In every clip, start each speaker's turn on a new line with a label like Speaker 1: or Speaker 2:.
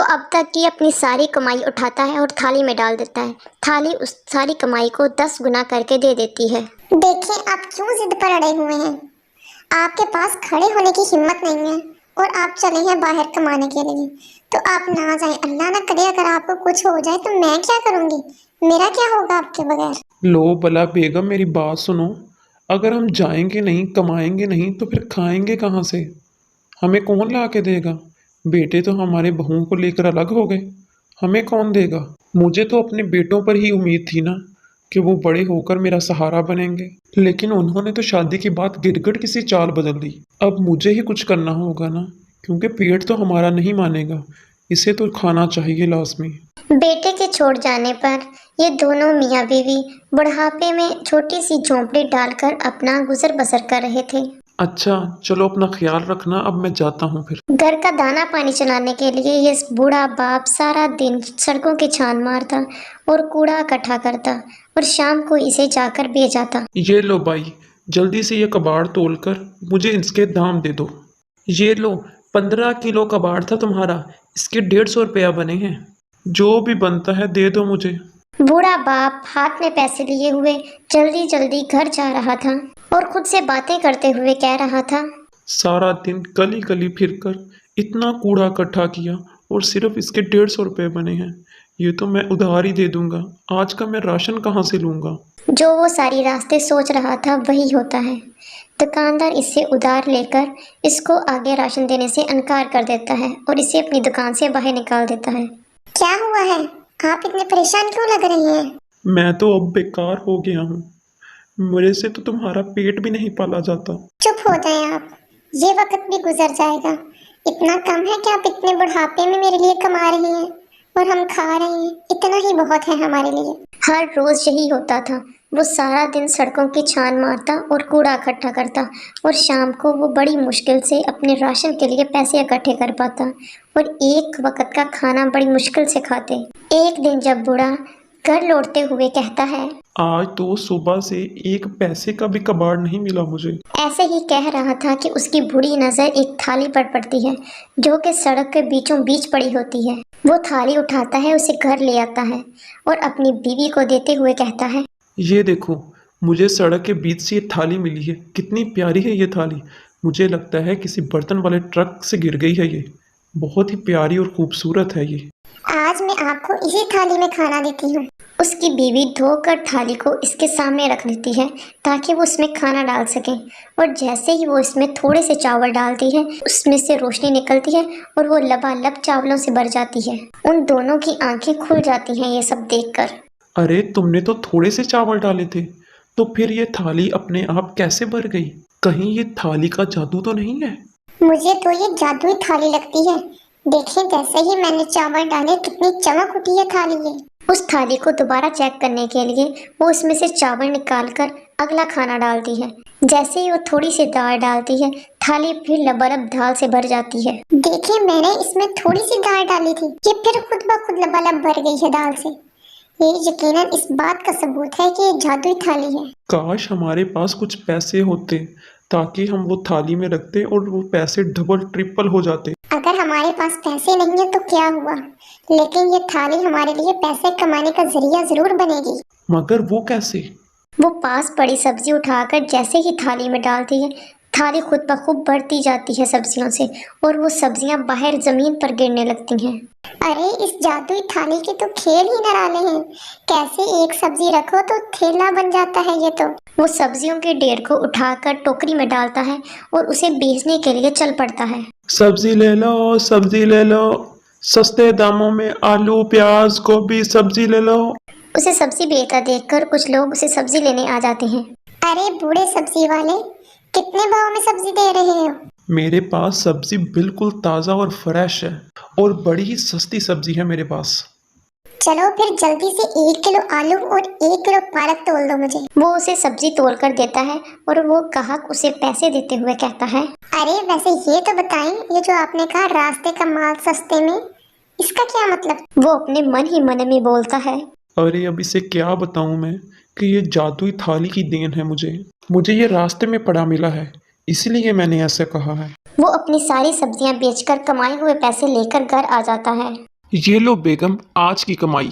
Speaker 1: अब तक की अपनी सारी कमाई उठाता है और थाली में डाल देता है। थाली उस सारी कमाई को 10 गुना करके दे देती है।
Speaker 2: देखिए आप क्यों जिद पर अड़े हुए हैं। आपके पास खड़े होने की हिम्मत नहीं है और आप चले हैं बाहर कमाने के लिए। तो आप ना जाएं, अल्लाह ना करे अगर आपको कुछ हो जाए तो मैं क्या करूंगी, मेरा क्या होगा आपके बगैर।
Speaker 3: लो भला बेगम मेरी बात सुनो। अगर हम जाएंगे नहीं कमाएंगे नहीं तो फिर खाएंगे कहाँ से? हमें कौन ला के देगा? बेटे तो हमारे बहुओं को लेकर अलग हो गए, हमें कौन देगा? मुझे तो अपने बेटों पर ही उम्मीद थी ना कि वो बड़े होकर मेरा सहारा बनेंगे, लेकिन उन्होंने तो शादी की बात गिरगिट किसी चाल बदल दी। अब मुझे ही कुछ करना होगा ना, क्योंकि पेट तो हमारा नहीं मानेगा, इसे तो खाना चाहिए लाजमी।
Speaker 1: बेटे के छोड़ जाने पर ये दोनों मियाँ बीवी बुढ़ापे में छोटी सी झोंपड़ी डालकर अपना गुजर बसर कर रहे थे।
Speaker 3: अच्छा चलो अपना ख्याल रखना, अब मैं जाता हूँ फिर।
Speaker 1: घर का दाना पानी चलाने के लिए ये बूढ़ा बाप सारा दिन सड़कों की छान मारता और कूड़ा इकट्ठा करता और शाम को इसे जाकर बेच आता।
Speaker 3: ये लो भाई, जल्दी से ये कबाड़ तोलकर मुझे इसके दाम दे दो। ये लो, 15 किलो कबाड़ था तुम्हारा, इसके 150 रुपया बने हैं। जो भी बनता है दे दो मुझे।
Speaker 1: बूढ़ा बाप हाथ में पैसे लिए हुए जल्दी जल्दी घर जा रहा था और खुद से बातें करते हुए कह रहा था,
Speaker 3: सारा दिन गली गली फिरकर इतना कूड़ा इकट्ठा किया और सिर्फ इसके 150 रुपये बने हैं। ये तो मैं उधार ही दे दूंगा, आज का मैं राशन कहाँ से लूँगा?
Speaker 1: जो वो सारी रास्ते सोच रहा था वही होता है। दुकानदार इससे उधार लेकर इसको आगे राशन देने से इनकार कर देता है और इसे अपनी दुकान से बाहर निकाल देता है।
Speaker 2: क्या हुआ है, आप इतने परेशान क्यों लग रही हैं।
Speaker 3: मैं तो अब बेकार हो गया हूँ, मेरे से तो तुम्हारा पेट भी नहीं पाला जाता।
Speaker 2: चुप हो जाएं आप, ये वक्त भी गुजर जाएगा। इतना कम है कि आप इतने बुढ़ापे में मेरे लिए कमा रही हैं और हम खा रहे हैं, इतना ही बहुत है हमारे लिए।
Speaker 1: हर रोज यही होता था। वो सारा दिन सड़कों की छान मारता और कूड़ा इकट्ठा करता और शाम को वो बड़ी मुश्किल से अपने राशन के लिए पैसे इकट्ठे कर पाता और एक वक्त का खाना बड़ी मुश्किल से खाते। एक दिन जब बूढ़ा घर लौटते हुए कहता है,
Speaker 3: आज तो सुबह से एक पैसे का भी कबाड़ नहीं मिला मुझे।
Speaker 1: ऐसे ही कह रहा था कि उसकी बुरी नज़र एक थाली पर पड़ती है जो कि सड़क के बीचों बीच पड़ी होती है। वो थाली उठाता है, उसे घर ले आता है और अपनी बीवी को देते हुए कहता है,
Speaker 3: ये देखो, मुझे सड़क के बीच से ये थाली मिली है, कितनी प्यारी है ये थाली। मुझे लगता है किसी बर्तन वाले ट्रक से गिर गई है ये, बहुत ही प्यारी और खूबसूरत है ये।
Speaker 2: आज मैं आपको इसी थाली में खाना देती हूँ।
Speaker 1: उसकी बीवी धोकर थाली को इसके सामने रख देती है ताकि वो उसमें खाना डाल सके और जैसे ही वो इसमें थोड़े से चावल डालती है उसमें से रोशनी निकलती है और वो लबालब चावलों से भर जाती है। उन दोनों की आंखें खुल जाती हैं ये सब देखकर।
Speaker 3: अरे तुमने तो थोड़े से चावल डाले थे, तो फिर ये थाली अपने आप कैसे भर गई? कहीं ये थाली का जादू तो नहीं है?
Speaker 2: मुझे तो ये जादुई थाली लगती है। देखिए जैसे ही मैंने चावल डाले कितनी चमक उठी है थाली में।
Speaker 1: उस थाली को दोबारा चेक करने के लिए वो उसमें से चावल निकालकर अगला खाना डालती है। जैसे ही वो थोड़ी सी दाल डालती है थाली फिर लबालब दाल से भर जाती है।
Speaker 2: देखिए मैंने इसमें थोड़ी सी दाल डाली थी, ये फिर खुद ब खुद लबालब भर गई है दाल से। ये यकीनन इस बात का सबूत है कि ये जादुई थाली है।
Speaker 3: काश हमारे पास कुछ पैसे होते ताकि हम वो थाली में रखते और वो पैसे डबल ट्रिपल हो जाते।
Speaker 2: अगर हमारे पास पैसे नहीं है तो क्या हुआ, लेकिन ये थाली हमारे लिए पैसे कमाने का जरिया जरूर बनेगी।
Speaker 3: मगर वो कैसे?
Speaker 1: वो पास पड़ी सब्जी उठाकर जैसे ही थाली में डालती है थाली खुद ब खुद बढ़ती जाती है सब्जियों से और वो सब्जियां बाहर जमीन पर गिरने लगती हैं।
Speaker 2: अरे इस जादुई थाली के तो खेल ही निराले हैं। कैसे एक सब्जी रखो तो थैला बन जाता है ये तो।
Speaker 1: वो सब्जियों के ढेर को उठाकर टोकरी में डालता है और उसे बेचने के लिए चल पड़ता है।
Speaker 3: सब्जी ले लो, सब्जी ले लो, सस्ते दामों में आलू प्याज गोभी सब्जी ले लो।
Speaker 1: उसे सब्जी बेचता देखकर कुछ लोग उसे सब्जी लेने आ जाते हैं।
Speaker 2: अरे बूढ़े सब्जी वाले, कितने भाव में सब्जी दे रहे हो?
Speaker 3: मेरे पास सब्जी बिल्कुल ताज़ा और फ्रेश है और बड़ी ही सस्ती सब्जी है मेरे पास।
Speaker 2: चलो फिर जल्दी से 1 किलो आलू और 1 किलो पालक तोल दो मुझे।
Speaker 1: वो उसे सब्जी तोल कर देता है और वो ग्राहक उसे पैसे देते हुए कहता है,
Speaker 2: अरे वैसे ये तो बताएं, ये जो आपने कहा रास्ते का माल सस्ते में, इसका क्या मतलब?
Speaker 1: वो अपने मन ही मन में बोलता है,
Speaker 3: अरे अब इसे क्या बताऊं मैं कि ये जादुई थाली की देन है मुझे ये रास्ते में पड़ा मिला है, इसलिए मैंने ऐसे कहा है।
Speaker 1: वो अपनी सारी सब्जियां बेचकर कमाए हुए पैसे लेकर घर आ जाता है।
Speaker 3: ये लो बेगम, आज की कमाई।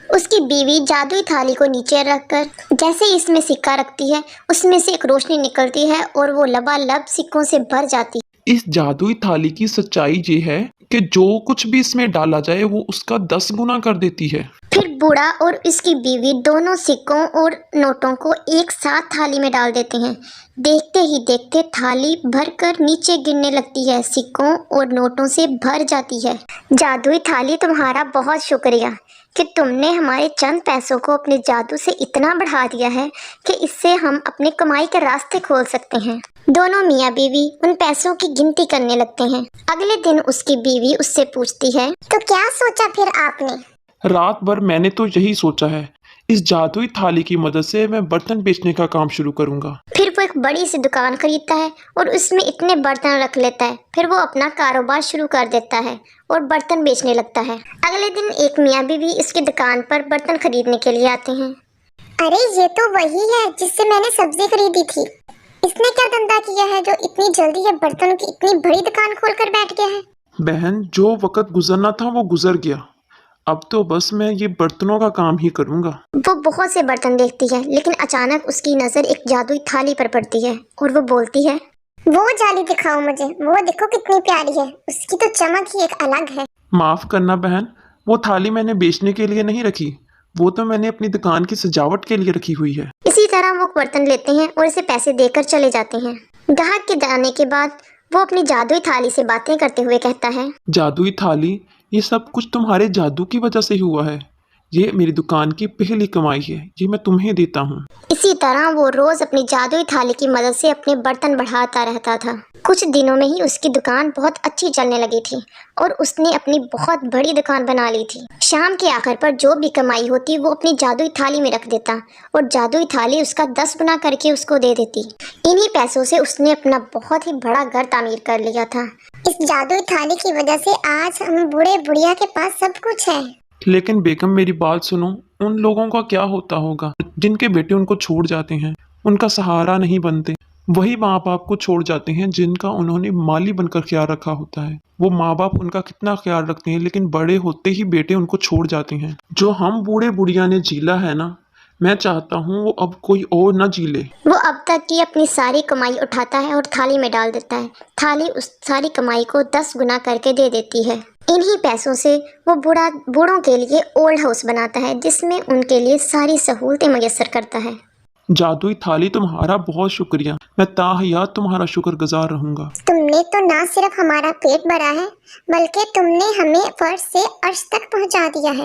Speaker 1: उसकी बीवी जादुई थाली को नीचे रखकर जैसे ही इसमें सिक्का रखती है, उसमें से एक रोशनी निकलती है और वो लबालब सिक्कों से भर जाती है।
Speaker 3: इस जादुई थाली की सच्चाई ये है कि जो कुछ भी इसमें डाला जाए वो उसका 10 गुना कर देती है।
Speaker 1: फिर बूढ़ा और इसकी बीवी दोनों सिक्कों और नोटों को एक साथ थाली में डाल देते हैं। देखते ही देखते थाली भरकर नीचे गिरने लगती है, सिक्कों और नोटों से भर जाती है। जादुई थाली, तुम्हारा बहुत शुक्रिया कि तुमने हमारे चंद पैसों को अपने जादू से इतना बढ़ा दिया है कि इससे हम अपने कमाई के रास्ते खोल सकते हैं। दोनों मियाँ बीवी उन पैसों की गिनती करने लगते हैं। अगले दिन उसकी बीवी उससे पूछती है,
Speaker 2: तो क्या सोचा फिर आपने?
Speaker 3: रात भर मैंने तो यही सोचा है, इस जादुई थाली की मदद से मैं बर्तन बेचने का काम शुरू करूंगा।
Speaker 1: फिर वो एक बड़ी सी दुकान खरीदता है और उसमें इतने बर्तन रख लेता है। फिर वो अपना कारोबार शुरू कर देता है और बर्तन बेचने लगता है। अगले दिन एक मियाँ बीवी इसकी दुकान पर बर्तन खरीदने के लिए आते हैं।
Speaker 2: अरे ये तो वही है जिससे मैंने सब्जी खरीदी थी। इसने क्या धंधा किया है जो इतनी जल्दी ये बर्तनों की इतनी बड़ी दुकान खोल कर बैठ गया है?
Speaker 3: बहन, जो वक्त गुजरना था वो गुजर गया, अब तो बस मैं ये बर्तनों का काम ही करूंगा।
Speaker 1: वो बहुत से बर्तन देखती है, लेकिन अचानक उसकी नज़र एक जादुई थाली पर पड़ती है और वो बोलती है,
Speaker 2: वो जाली दिखाओ मुझे, वो देखो कितनी प्यारी है, उसकी तो चमक ही एक अलग है।
Speaker 3: माफ करना बहन, वो थाली मैंने बेचने के लिए नहीं रखी, वो तो मैंने अपनी दुकान की सजावट के लिए रखी हुई है।
Speaker 1: इसी तरह वो बर्तन लेते हैं और इसे पैसे देकर चले जाते हैं। ग्राहक के जाने के बाद वो अपनी जादुई थाली से बातें करते हुए कहता है,
Speaker 3: जादुई थाली, ये सब कुछ तुम्हारे जादू की वजह से ही हुआ है। ये मेरी दुकान की पहली कमाई है, ये मैं तुम्हें देता हूँ।
Speaker 1: इसी तरह वो रोज अपनी जादुई थाली की मदद से अपने बर्तन बढ़ाता रहता था। कुछ दिनों में ही उसकी दुकान बहुत अच्छी चलने लगी थी और उसने अपनी बहुत बड़ी दुकान बना ली थी। शाम के आखिर पर जो भी कमाई होती वो अपनी जादुई थाली में रख देता और जादुई थाली उसका 10 गुना करके उसको दे देती। इन्हीं पैसों से उसने अपना बहुत ही बड़ा घर तामीर कर लिया था।
Speaker 2: इस जादुई थाली की वजह से आज हम बूढ़े बुढ़िया के पास सब कुछ है।
Speaker 3: लेकिन बेगम, मेरी बात सुनो, उन लोगों का क्या होता होगा जिनके बेटे उनको छोड़ जाते हैं, उनका सहारा नहीं बनते। वही माँ बाप को छोड़ जाते हैं जिनका उन्होंने माली बनकर ख्याल रखा होता है। वो माँ बाप उनका कितना ख्याल रखते हैं, लेकिन बड़े होते ही बेटे उनको छोड़ जाते हैं। जो हम बूढ़े बुढ़िया ने जीला है ना, मैं चाहता हूँ वो अब कोई और न जी ले।
Speaker 1: वो अब तक की अपनी सारी कमाई उठाता है और थाली में डाल देता है। थाली उस सारी कमाई को 10 गुना करके दे देती है। इन्हीं पैसों से वो बूढ़ों के लिए ओल्ड हाउस बनाता है, जिसमें उनके लिए सारी सहूलतें मुयस्सर करता है।
Speaker 3: जादुई थाली, तुम्हारा बहुत शुक्रिया, मैं ताहयात तुम्हारा शुक्रगुजार रहूंगा।
Speaker 2: तुमने तो ना सिर्फ हमारा पेट भरा है, बल्कि तुमने हमें फर्श से अर्श तक पहुंचा दिया है।